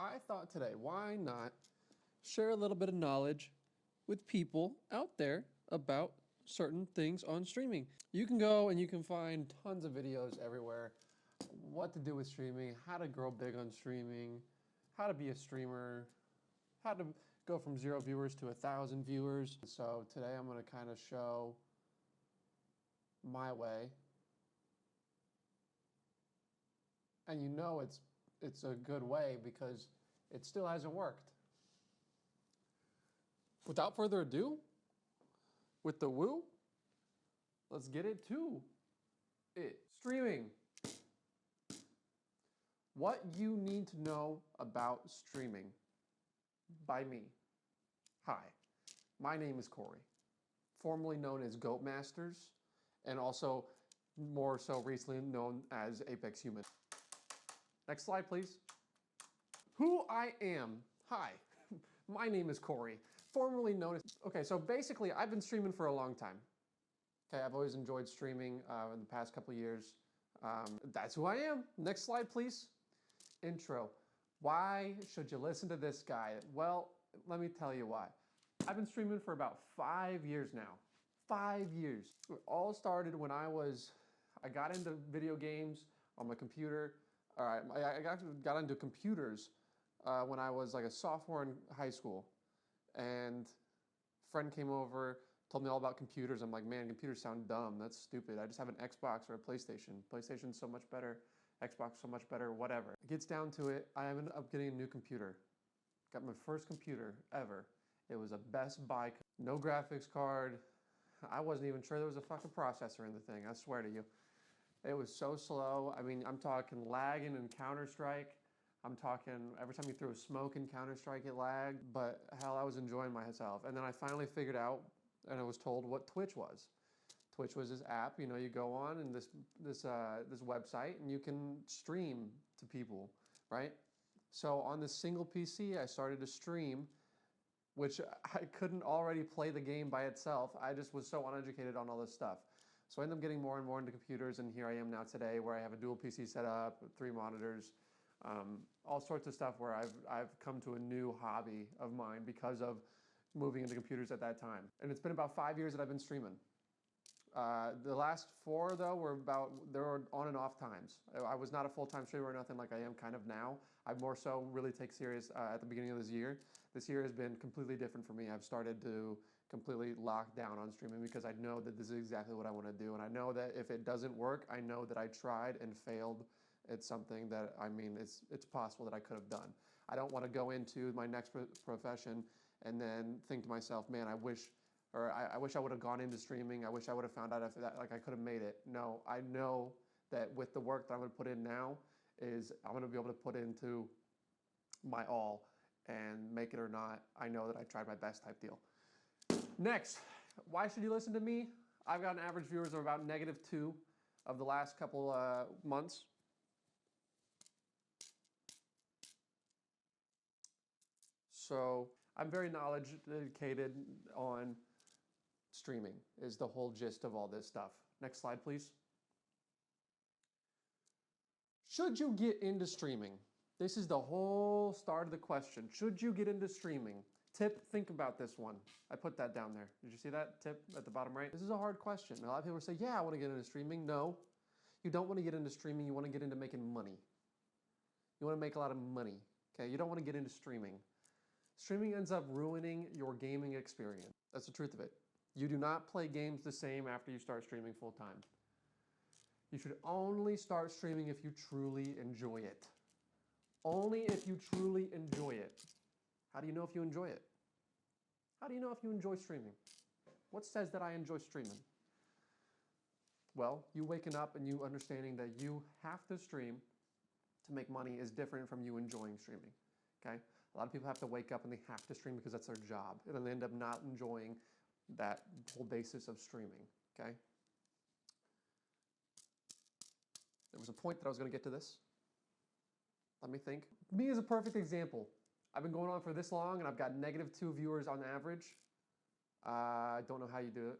I thought today, why not share a little bit of knowledge with people out there about certain things on streaming. You can go and you can find tons of videos everywhere. What to do with streaming, how to grow big on streaming, how to be a streamer, how to go from 0 viewers to 1,000 viewers. So today I'm going to kind of show my way. And you know it's a good way because it still hasn't worked. Without further ado, with the woo, let's get it to it. Streaming. What you need to know about streaming by me. Hi, my name is Corey, formerly known as Goat Masters, and also more so recently known as Apex Human. Next slide, please. Who I am. Hi, my name is Corey, formerly known as... Okay, so basically, I've been streaming for a long time. Okay, I've always enjoyed streaming in the past couple of years. That's who I am. Next slide, please. Intro. Why should you listen to this guy? Well, let me tell you why. I've been streaming for about 5 years now. 5 years. It all started when I got into video games on my computer. All right, I got into computers when I was like a sophomore in high school. And a friend came over, told me all about computers. I'm like, man, computers sound dumb. That's stupid. I just have an Xbox or a PlayStation. PlayStation's so much better. Xbox so much better, whatever. It gets down to it, I ended up getting a new computer. Got my first computer ever. It was a Best Buy, no graphics card. I wasn't even sure there was a fucking processor in the thing, I swear to you. It was so slow. I mean, I'm talking lagging in Counter-Strike. I'm talking every time you threw a smoke in Counter-Strike, it lagged. But hell, I was enjoying myself. And then I finally figured out, and I was told what Twitch was. Twitch was this app, you know, you go on and this website and you can stream to people, right? So on this single PC, I started to stream, which I couldn't already play the game by itself. I just was so uneducated on all this stuff. So I ended up getting more and more into computers, and here I am now today where I have a dual PC set up, 3 monitors, all sorts of stuff where I've come to a new hobby of mine because of moving into computers at that time. And it's been about 5 years that I've been streaming. The last 4 though there were on and off times. I was not a full-time streamer or nothing like I am kind of now. I more so really take serious at the beginning of this year. This year has been completely different for me. I've started to completely lock down on streaming because I know that this is exactly what I want to do. And I know that if it doesn't work, I know that I tried and failed. It's something that, I mean, it's possible that I could have done. I don't want to go into my next profession and then think to myself, man, I wish I would have gone into streaming. I wish I would have found out after that, like I could have made it. No, I know that with the work that I'm going to put in now is I'm going to be able to put into my all and make it or not. I know that I tried my best type deal. Next, why should you listen to me? I've got an average viewers of about -2 of the last couple months. So I'm very knowledge dedicated on streaming is the whole gist of all this stuff. Next slide, please. Should you get into streaming? This is the whole start of the question. Should you get into streaming? Tip, think about this one. I put that down there. Did you see that tip at the bottom right? This is a hard question. A lot of people say, yeah, I want to get into streaming. No, you don't want to get into streaming. You want to get into making money. You want to make a lot of money, okay? You don't want to get into streaming. Streaming ends up ruining your gaming experience. That's the truth of it. You do not play games the same after you start streaming full time. You should only start streaming if you truly enjoy it. Only if you truly enjoy it. How do you know if you enjoy it? How do you know if you enjoy streaming? What says that I enjoy streaming? Well, you waking up and you understanding that you have to stream to make money is different from you enjoying streaming, okay? A lot of people have to wake up and they have to stream because that's their job, and then they end up not enjoying that whole basis of streaming, okay? There was a point that I was going to get to this. Let me think. Me is a perfect example. I've been going on for this long and I've got -2 viewers on average. I don't know how you do it,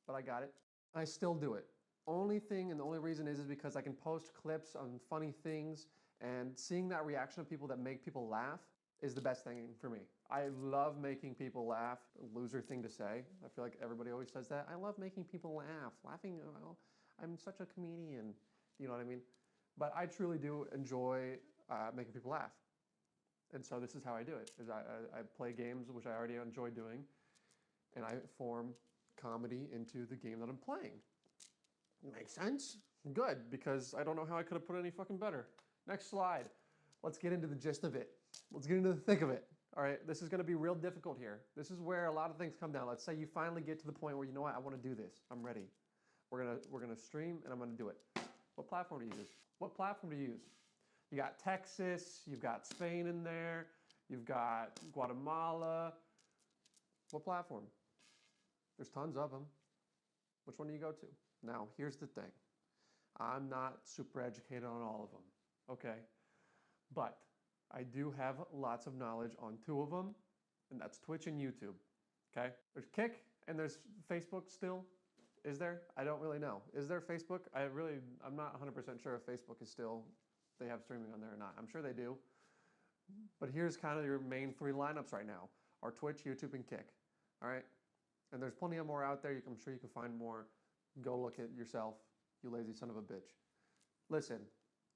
but I got it. I still do it. Only thing and the only reason is because I can post clips on funny things And seeing that reaction of people that make people laugh is the best thing for me. I love making people laugh. A loser thing to say. I feel like everybody always says that. I love making people laugh. Laughing, oh, I'm such a comedian. You know what I mean? But I truly do enjoy making people laugh. And so this is how I do it. Is I play games, which I already enjoy doing, and I form comedy into the game that I'm playing. Makes sense? Good, because I don't know how I could have put it any fucking better. Next slide. Let's get into the gist of it. Let's get into the thick of it. All right, this is going to be real difficult here. This is where a lot of things come down. Let's say you finally get to the point where, you know what, I want to do this. I'm ready. We're gonna stream, and I'm gonna do it. What platform to use? What platform to use? You got Texas, you've got Spain in there, you've got Guatemala. What platform? There's tons of them. Which one do you go to? Now, here's the thing. I'm not super educated on all of them, okay? But I do have lots of knowledge on two of them, and that's Twitch and YouTube, okay? There's Kick and there's Facebook still. Is there? I don't really know. Is there Facebook? I'm not 100% sure if Facebook is still, they have streaming on there or not. I'm sure they do. But here's kind of your main three lineups right now are Twitch, YouTube, and Kick, all right? And there's plenty of more out there. I'm sure you can find more. Go look at yourself, you lazy son of a bitch. Listen,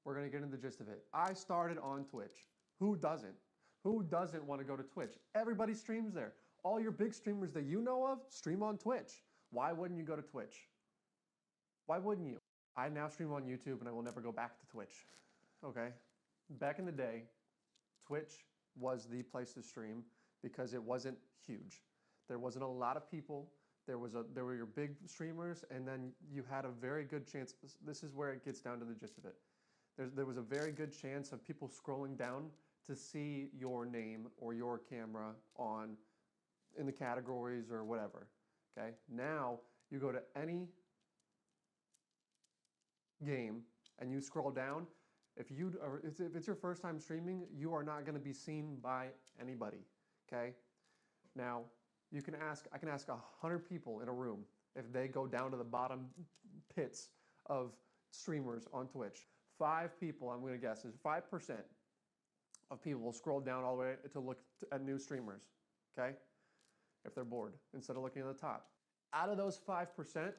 we're gonna get into the gist of it. I started on Twitch. Who doesn't? Who doesn't want to go to Twitch? Everybody streams there. All your big streamers that you know of stream on Twitch. Why wouldn't you go to Twitch? Why wouldn't you? I now stream on YouTube and I will never go back to Twitch. Okay? Back in the day, Twitch was the place to stream because it wasn't huge. There wasn't a lot of people. There were your big streamers, and then you had a very good chance. This is where it gets down to the gist of it. There was a very good chance of people scrolling down to see your name or your camera in the categories or whatever. Okay. Now you go to any game and you scroll down. If it's your first time streaming, you are not going to be seen by anybody. Okay. Now I can ask 100 people in a room if they go down to the bottom pits of streamers on Twitch. 5 people, I'm going to guess, is 5% of people will scroll down all the way to look at new streamers, okay? If they're bored, instead of looking at the top. Out of those 5%,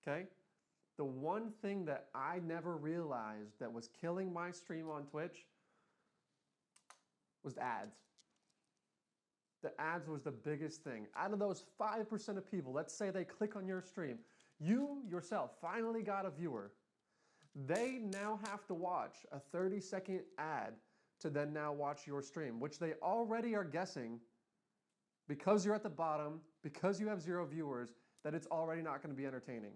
okay, the one thing that I never realized that was killing my stream on Twitch was ads. The ads was the biggest thing. Out of those 5% of people, let's say they click on your stream, you yourself finally got a viewer. They now have to watch a 30-second ad to then now watch your stream, which they already are guessing because you're at the bottom, because you have 0 viewers, that it's already not going to be entertaining.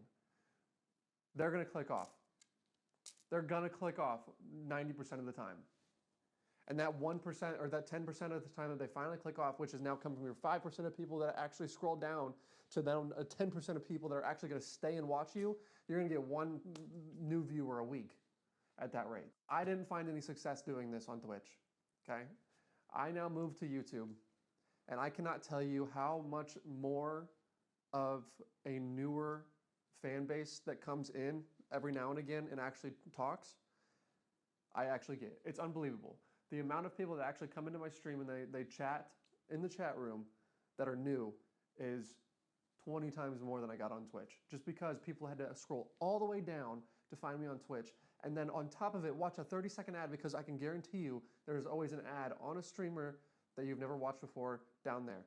They're going to click off. They're going to click off 90% of the time. And that 1% or that 10% of the time that they finally click off, which is now coming from your 5% of people that actually scroll down to then 10% of people that are actually going to stay and watch you, you're going to get 1 new viewer a week at that rate. I didn't find any success doing this on Twitch, okay? I now moved to YouTube, and I cannot tell you how much more of a newer fan base that comes in every now and again and actually talks, I actually get. It's unbelievable. The amount of people that actually come into my stream and they chat in the chat room that are new is 20 times more than I got on Twitch. Just because people had to scroll all the way down to find me on Twitch. And then on top of it, watch a 30-second ad, because I can guarantee you there's always an ad on a streamer that you've never watched before down there.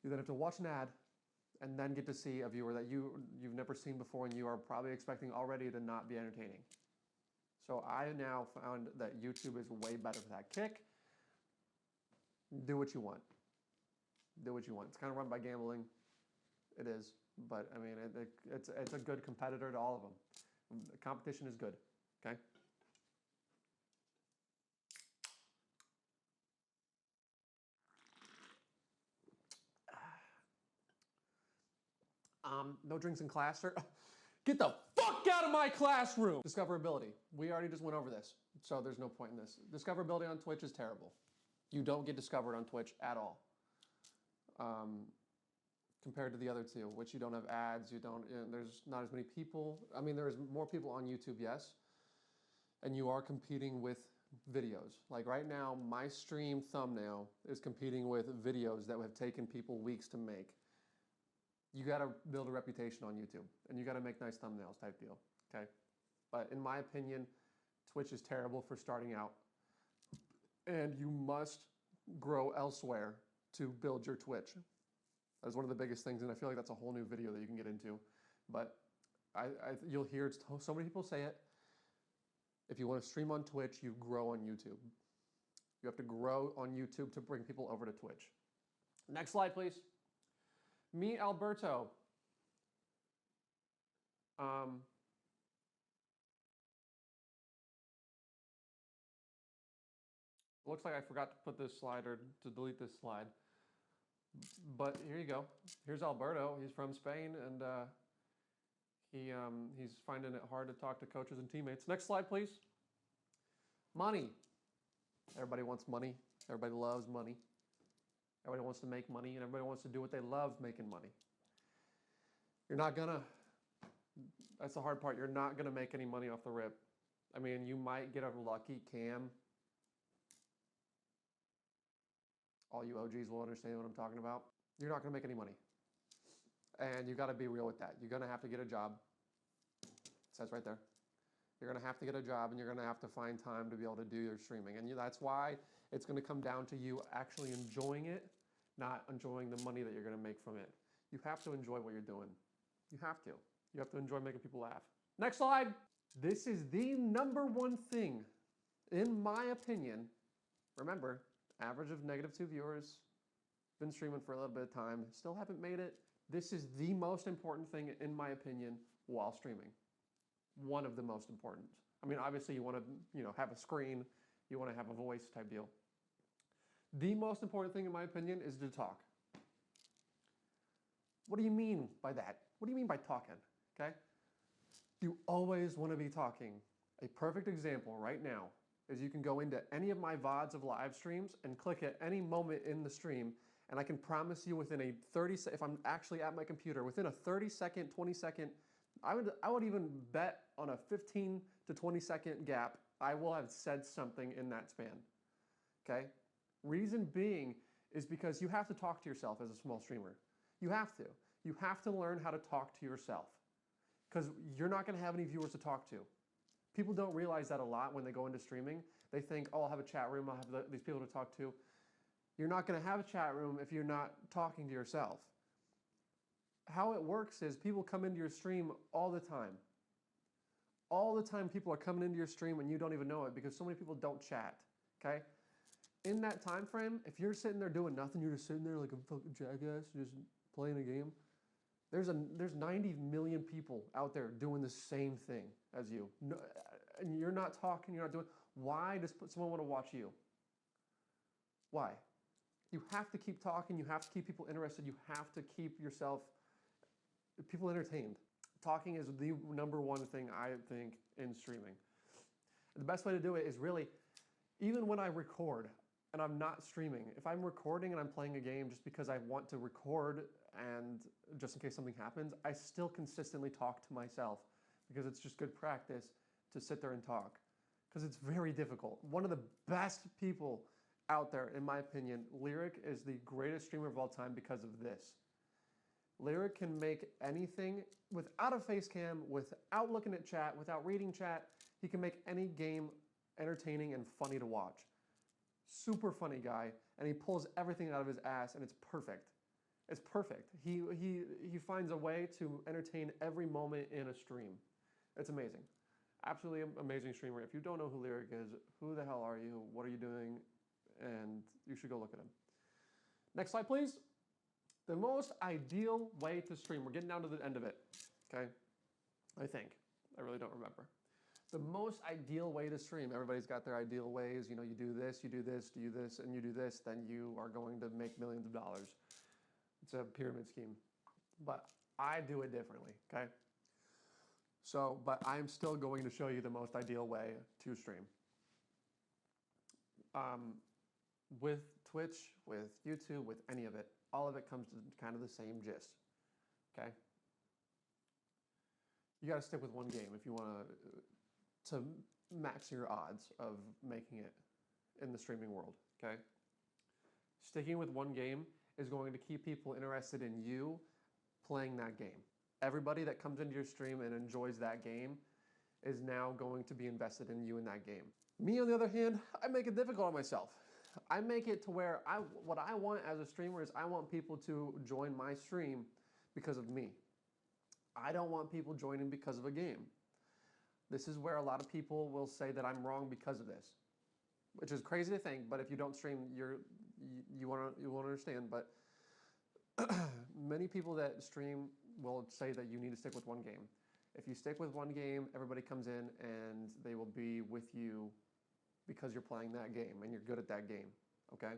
You then have to watch an ad and then get to see a viewer that you've never seen before and you are probably expecting already to not be entertaining. So I now found that YouTube is way better for that. Kick, do what you want. Do what you want. It's kind of run by gambling. It is. But, I mean, it's a good competitor to all of them. The competition is good, okay? No drinks in class, sir. Get the fuck out of my classroom! Discoverability. We already just went over this, so there's no point in this. Discoverability on Twitch is terrible. You don't get discovered on Twitch at all. Compared to the other two, which you don't have ads, there's not as many people. I mean, there's more people on YouTube, yes. And you are competing with videos. Like right now, my stream thumbnail is competing with videos that have taken people weeks to make. You got to build a reputation on YouTube, and you got to make nice thumbnails type deal, okay? But in my opinion, Twitch is terrible for starting out, and you must grow elsewhere to build your Twitch. That is one of the biggest things, and I feel like that's a whole new video that you can get into. But you'll hear so many people say it. If you want to stream on Twitch, you grow on YouTube. You have to grow on YouTube to bring people over to Twitch. Next slide, please. Me, Alberto. Looks like I forgot to put this slide or to delete this slide. But here you go. Here's Alberto. He's from Spain, and he's finding it hard to talk to coaches and teammates. Next slide, please. Money. Everybody wants money. Everybody loves money. Everybody wants to make money, and everybody wants to do what they love making money. You're not gonna. That's the hard part. You're not gonna make any money off the rip. I mean, you might get a lucky cam. All you OGs will understand what I'm talking about. You're not gonna make any money. And you gotta be real with that. You're gonna have to get a job. It says right there. You're gonna have to get a job, and you're gonna have to find time to be able to do your streaming. And that's why it's gonna come down to you actually enjoying it, not enjoying the money that you're gonna make from it. You have to enjoy what you're doing. You have to. You have to enjoy making people laugh. Next slide. This is the #1 thing, in my opinion. Remember, average of -2 viewers, been streaming for a little bit of time, still haven't made it. This is the most important thing, in my opinion, while streaming. One of the most important. I mean, obviously you want to, have a screen, you want to have a voice type deal. The most important thing, in my opinion, is to talk. What do you mean by that? What do you mean by talking? Okay? You always want to be talking. A perfect example right now is you can go into any of my VODs of live streams and click at any moment in the stream, and I can promise you within a 30, if I'm actually at my computer, within a 30-second, 20-second, I would even bet on a 15 to 20-second gap, I will have said something in that span. Okay? Reason being is because you have to talk to yourself as a small streamer. You have to. You have to learn how to talk to yourself, because you're not going to have any viewers to talk to. People don't realize that a lot when they go into streaming. They think, oh, I'll have a chat room, I'll have these people to talk to. You're not going to have a chat room if you're not talking to yourself. How it works is people come into your stream all the time. All the time people are coming into your stream and you don't even know it, because so many people don't chat, okay? In that time frame, if you're sitting there doing nothing, you're just sitting there like a fucking jackass, just playing a game, there's 90 million people out there doing the same thing as you. No, and you're not talking, you're not doing. Why does someone want to watch you? Why? You have to keep talking, you have to keep people interested, you have to keep people entertained. Talking is the #1 thing, I think, in streaming. And the best way to do it is really, even when I record and I'm not streaming, if I'm recording and I'm playing a game just because I want to record and just in case something happens, I still consistently talk to myself, because it's just good practice to sit there and talk, because it's very difficult. One of the best people out there, in my opinion, Lyric is the greatest streamer of all time because of this. Lyric can make anything without a face cam, without looking at chat, without reading chat. He can make any game entertaining and funny to watch. Super funny guy, and he pulls everything out of his ass, and it's perfect. It's perfect. He finds a way to entertain every moment in a stream. It's amazing. Absolutely amazing streamer. If you don't know who Lyric is, who the hell are you? What are you doing? And you should go look at him. Next slide, please. The most ideal way to stream. We're getting down to the end of it, okay? I think. I really don't remember. The most ideal way to stream. Everybody's got their ideal ways. You do this, you do this, do this, and you do this, then you are going to make millions of dollars. It's a pyramid scheme. But I do it differently, okay? So, but I'm still going to show you the most ideal way to stream. With Twitch, with YouTube, with any of it, all of it comes to kind of the same gist, okay? You got to stick with one game if you want to max your odds of making it in the streaming world, okay? Sticking with one game is going to keep people interested in you playing that game. Everybody that comes into your stream and enjoys that game is now going to be invested in you in that game. Me, on the other hand, I make it difficult on myself. I make it to where what I want as a streamer is I want people to join my stream because of me. I don't want people joining because of a game. This is where a lot of people will say that I'm wrong because of this, which is crazy to think, but if you don't stream, you won't understand. But many people that stream will say that you need to stick with one game. If you stick with one game, everybody comes in and they will be with you because you're playing that game and you're good at that game, okay?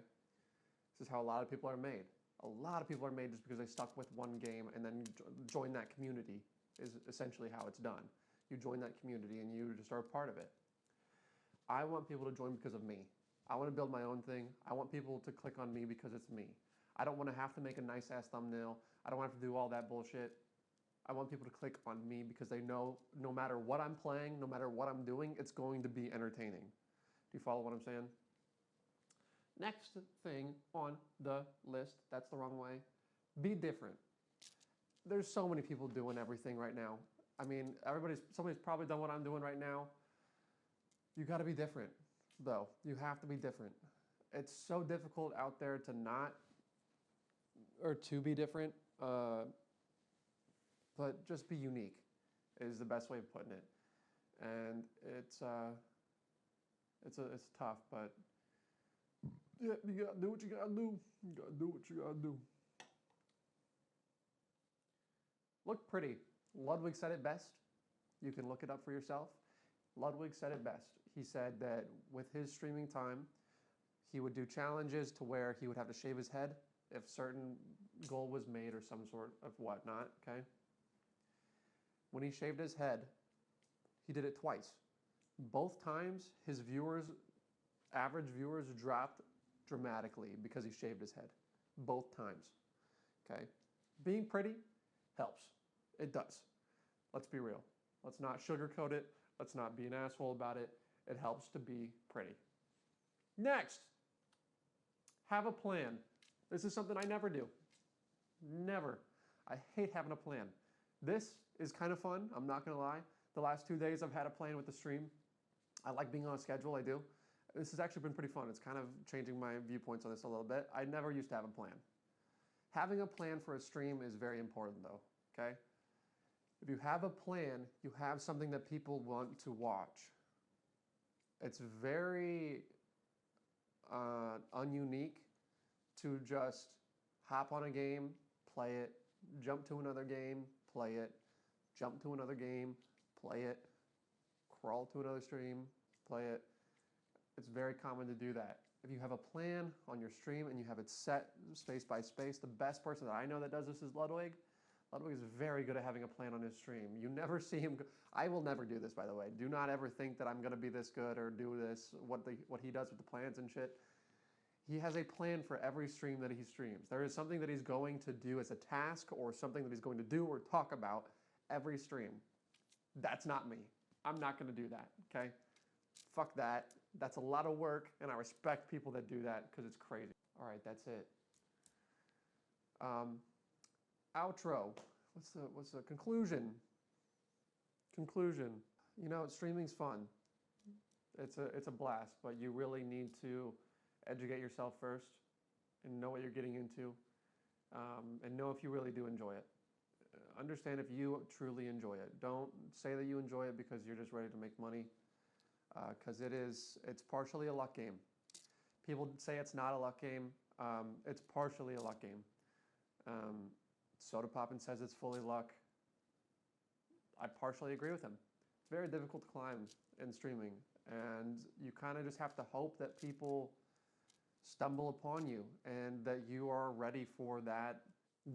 This is how a lot of people are made. A lot of people are made just because they stuck with one game and then join that community is essentially how it's done. You join that community and you just are a part of it. I want people to join because of me. I want to build my own thing. I want people to click on me because it's me. I don't want to have to make a nice ass thumbnail. I don't have to do all that bullshit. I want people to click on me because they know no matter what I'm playing, no matter what I'm doing, it's going to be entertaining. Do you follow what I'm saying? Next thing on the list, that's the wrong way, be different. There's so many people doing everything right now. I mean, somebody's probably done what I'm doing right now. You got to be different, though. You have to be different. It's so difficult out there to be different, but just be unique is the best way of putting it. And it's tough, but yeah, you gotta do what you gotta do. You gotta do what you gotta do. Look pretty. Ludwig said it best. You can look it up for yourself. Ludwig said it best. He said that with his streaming time, he would do challenges to where he would have to shave his head if certain goal was made or some sort of whatnot, okay? When he shaved his head, he did it twice. Both times, his average viewers dropped dramatically because he shaved his head. Both times, okay? Being pretty helps. It does. Let's be real. Let's not sugarcoat it. Let's not be an asshole about it. It helps to be pretty. Next, have a plan. This is something I never do. Never. I hate having a plan. This is kind of fun, I'm not gonna lie. The last 2 days I've had a plan with the stream. I like being on a schedule, I do. This has actually been pretty fun. It's kind of changing my viewpoints on this a little bit. I never used to have a plan. Having a plan for a stream is very important though, okay? If you have a plan, you have something that people want to watch. It's very ununique to just hop on a game, play it, jump to another game, play it, jump to another game, play it, crawl to another stream, play it. It's very common to do that. If you have a plan on your stream and you have it set space by space, the best person that I know that does this is Ludwig. Ludwig is very good at having a plan on his stream. You never see him. I will never do this, by the way. Do not ever think that I'm going to be this good or do this, what he does with the plans and shit. He has a plan for every stream that he streams. There is something that he's going to do as a task or something that he's going to do or talk about every stream. That's not me. I'm not going to do that, okay? Fuck that. That's a lot of work, and I respect people that do that because it's crazy. All right, that's it. Outro. What's the conclusion? Conclusion. You know, streaming's fun. It's a blast, but you really need to educate yourself first and know what you're getting into, and know if you really do enjoy it. Understand if you truly enjoy it. Don't say that you enjoy it because you're just ready to make money, because it's partially a luck game. People say it's not a luck game. It's partially a luck game. Soda Poppin says it's fully luck. I partially agree with him. It's very difficult to climb in streaming, and you kind of just have to hope that people stumble upon you and that you are ready for that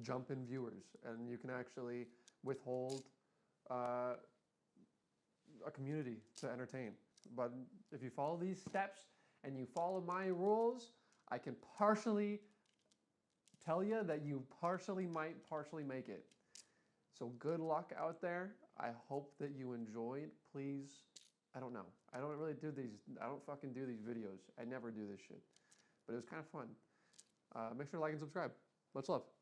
jump in viewers, and you can actually withhold a community to entertain. But if you follow these steps and you follow my rules, I can partially tell you that you might partially make it. So good luck out there. I hope that you enjoyed. Please, I don't know. I don't really do these. I don't fucking do these videos. I never do this shit. But it was kind of fun. Make sure to like and subscribe. Much love.